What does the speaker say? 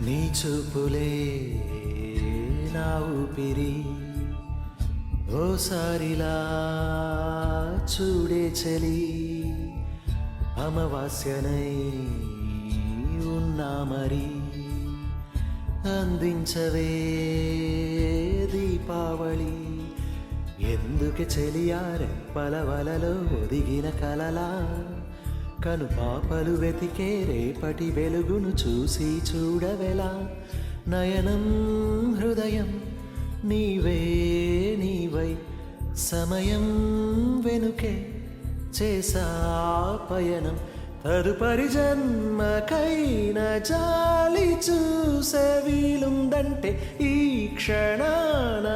నీ చూపులే నా ఊపిరి ఓసారిలా చూడే చలి అమావాస్యనై ఉన్నా మరి అందించవే దీపావళి ఎందుకు చెలియారెప్పల వలలో ఒదిగిన కలలా కను పాపలు వెతికే రేపటి వెలుగును చూసి చూడవెలా నయనం హృదయం నీవే నీవై సమయం వెనుకే చేసా పయనం తదుపరి జన్మకైన జాలి చూసే వీలుందంటే ఈ క్షణాన